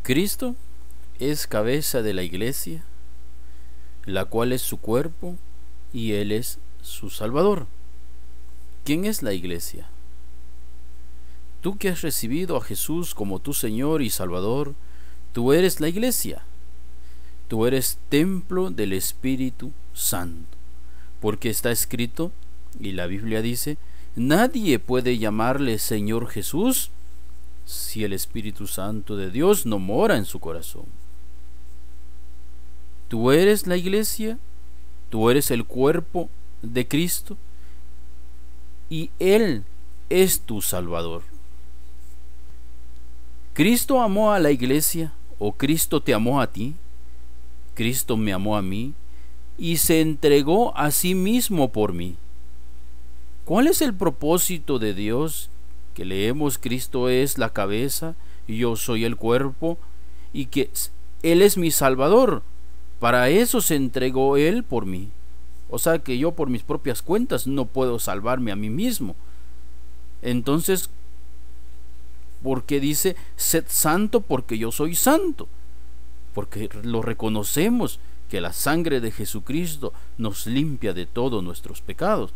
Cristo es cabeza de la iglesia, la cual es su cuerpo, y Él es su Salvador. ¿Quién es la iglesia? Tú que has recibido a Jesús como tu Señor y Salvador, tú eres la iglesia. Tú eres templo del Espíritu Santo, porque está escrito, y la Biblia dice, nadie puede llamarle Señor Jesús si el Espíritu Santo de Dios no mora en su corazón. Tú eres la iglesia, tú eres el cuerpo de Cristo, y Él es tu Salvador. Cristo amó a la iglesia, o Cristo te amó a ti. Cristo me amó a mí y se entregó a sí mismo por mí. ¿Cuál es el propósito de Dios? Que leemos, Cristo es la cabeza y yo soy el cuerpo, y que Él es mi Salvador. Para eso se entregó Él por mí. O sea que yo por mis propias cuentas no puedo salvarme a mí mismo. Entonces, ¿por qué dice sed santo? Porque yo soy santo. Porque lo reconocemos, que la sangre de Jesucristo nos limpia de todos nuestros pecados.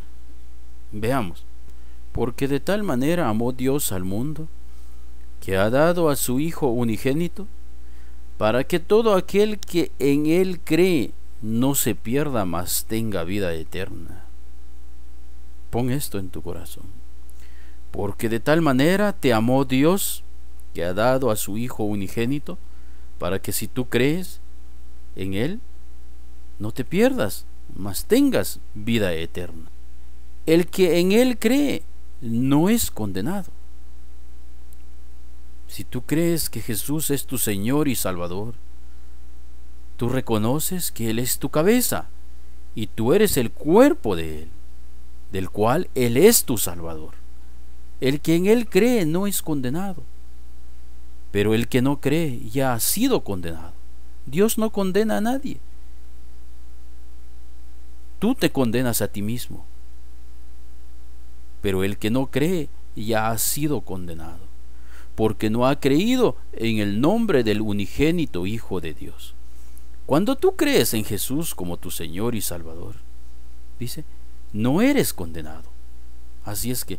Veamos. Porque de tal manera amó Dios al mundo, que ha dado a su Hijo unigénito, para que todo aquel que en Él cree no se pierda, mas tenga vida eterna. Pon esto en tu corazón. Porque de tal manera te amó Dios, que ha dado a su Hijo unigénito, para que si tú crees en Él, no te pierdas, mas tengas vida eterna. El que en Él cree no es condenado. Si tú crees que Jesús es tu Señor y Salvador, tú reconoces que Él es tu cabeza y tú eres el cuerpo de Él, del cual Él es tu Salvador. El que en Él cree no es condenado, pero el que no cree ya ha sido condenado. Dios no condena a nadie. Tú te condenas a ti mismo, pero el que no cree ya ha sido condenado, porque no ha creído en el nombre del unigénito Hijo de Dios. Cuando tú crees en Jesús como tu Señor y Salvador, dice, no eres condenado. Así es que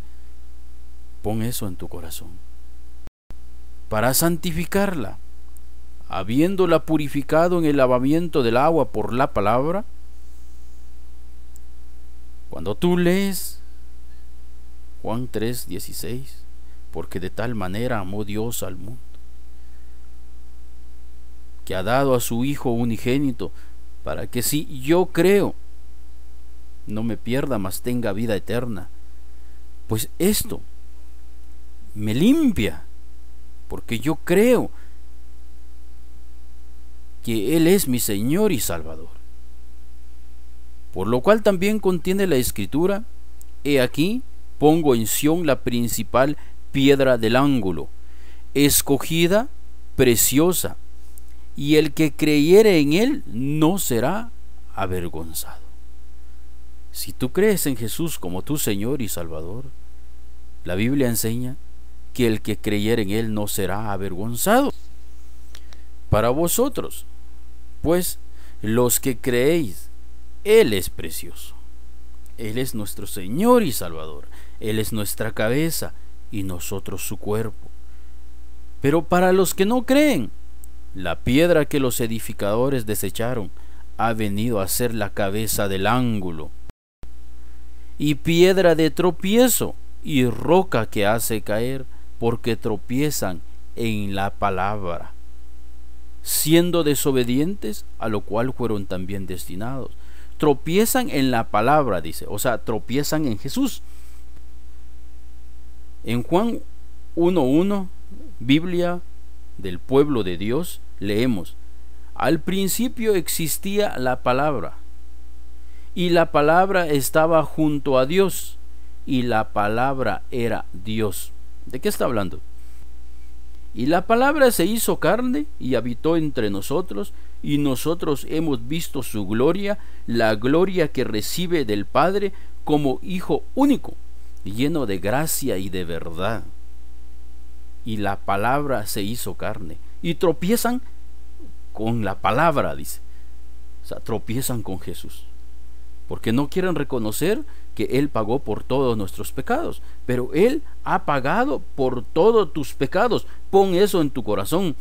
pon eso en tu corazón. Para santificarla, habiéndola purificado en el lavamiento del agua por la palabra. Cuando tú lees Juan 3:16, porque de tal manera amó Dios al mundo, que ha dado a su Hijo unigénito, para que si yo creo, no me pierda, mas tenga vida eterna. Pues esto me limpia, porque yo creo que Él es mi Señor y Salvador. Por lo cual también contiene la Escritura, he aquí, pongo en Sión la principal piedra del ángulo, escogida, preciosa, y el que creyere en Él no será avergonzado. Si tú crees en Jesús como tu Señor y Salvador, la Biblia enseña que el que creyere en Él no será avergonzado. Para vosotros, pues, los que creéis, Él es precioso. Él es nuestro Señor y Salvador. Él es nuestra cabeza y nosotros su cuerpo. Pero para los que no creen, la piedra que los edificadores desecharon ha venido a ser la cabeza del ángulo, y piedra de tropiezo y roca que hace caer, porque tropiezan en la palabra, siendo desobedientes, a lo cual fueron también destinados. Tropiezan en la palabra, dice, o sea, tropiezan en Jesús. En Juan 1:1, Biblia del pueblo de Dios, leemos, al principio existía la palabra, y la palabra estaba junto a Dios, y la palabra era Dios. ¿De qué está hablando? Y la palabra se hizo carne y habitó entre nosotros, y nosotros hemos visto su gloria, la gloria que recibe del Padre como Hijo único, lleno de gracia y de verdad. Y la palabra se hizo carne y tropiezan con la palabra, dice. O sea, tropiezan con Jesús, porque no quieren reconocer que Él pagó por todos nuestros pecados. Pero Él ha pagado por todos tus pecados. Pon eso en tu corazón.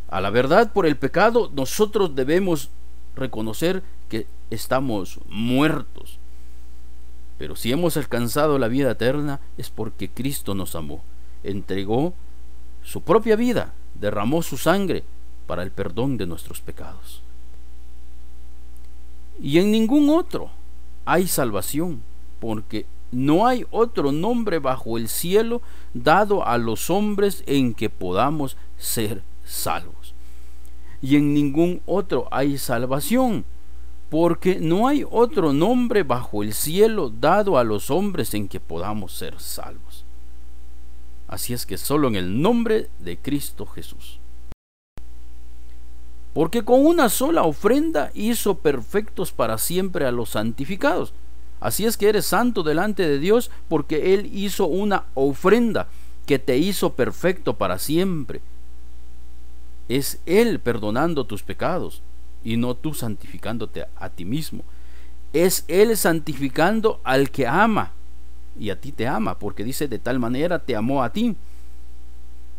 A la verdad, por el pecado nosotros debemos reconocer que estamos muertos. Pero si hemos alcanzado la vida eterna, es porque Cristo nos amó, entregó su propia vida, derramó su sangre para el perdón de nuestros pecados. Y en ningún otro hay salvación, porque no hay otro nombre bajo el cielo dado a los hombres en que podamos ser salvos. Y en ningún otro hay salvación, porque no hay otro nombre bajo el cielo dado a los hombres en que podamos ser salvos. Así es que solo en el nombre de Cristo Jesús. Porque con una sola ofrenda hizo perfectos para siempre a los santificados. Así es que eres santo delante de Dios, porque Él hizo una ofrenda que te hizo perfecto para siempre. Es Él perdonando tus pecados y no tú santificándote a ti mismo. Es Él santificando al que ama, y a ti te ama, porque dice: de tal manera te amó a ti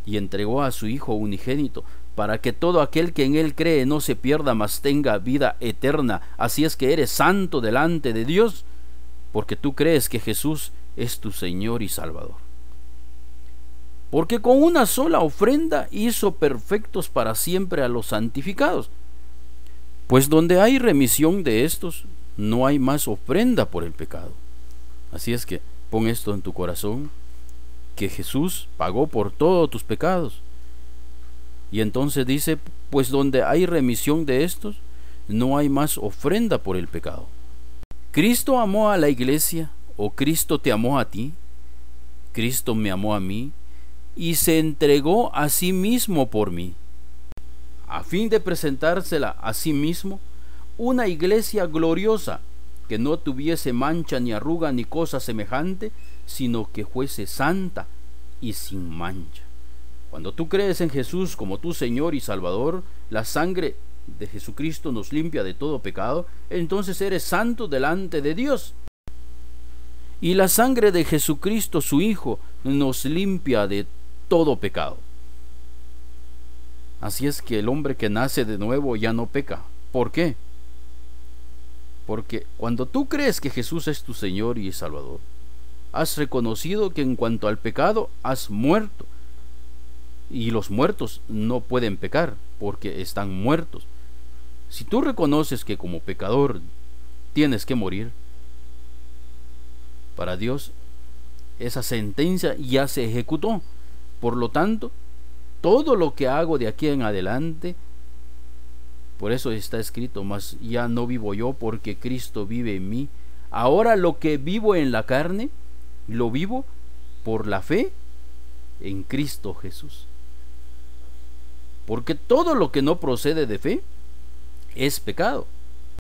y entregó a su Hijo unigénito, para que todo aquel que en Él cree no se pierda, mas tenga vida eterna. Así es que eres santo delante de Dios, porque tú crees que Jesús es tu Señor y Salvador. Porque con una sola ofrenda hizo perfectos para siempre a los santificados. Pues donde hay remisión de estos, no hay más ofrenda por el pecado. Así es que pon esto en tu corazón, que Jesús pagó por todos tus pecados. Y entonces dice: pues donde hay remisión de estos, no hay más ofrenda por el pecado. Cristo amó a la iglesia, o Cristo te amó a ti. Cristo me amó a mí y se entregó a sí mismo por mí, a fin de presentársela a sí mismo una iglesia gloriosa, que no tuviese mancha ni arruga ni cosa semejante, sino que fuese santa y sin mancha. Cuando tú crees en Jesús como tu Señor y Salvador, la sangre de Jesucristo nos limpia de todo pecado, entonces eres santo delante de Dios. Y la sangre de Jesucristo, su Hijo, nos limpia de todo pecado. Así es que el hombre que nace de nuevo ya no peca. ¿Por qué? Porque cuando tú crees que Jesús es tu Señor y Salvador, has reconocido que en cuanto al pecado has muerto. Y los muertos no pueden pecar, porque están muertos. Si tú reconoces que como pecador tienes que morir, para Dios esa sentencia ya se ejecutó. Por lo tanto, todo lo que hago de aquí en adelante, por eso está escrito: mas ya no vivo yo, porque Cristo vive en mí. Ahora lo que vivo en la carne, lo vivo por la fe en Cristo Jesús. Porque todo lo que no procede de fe es pecado.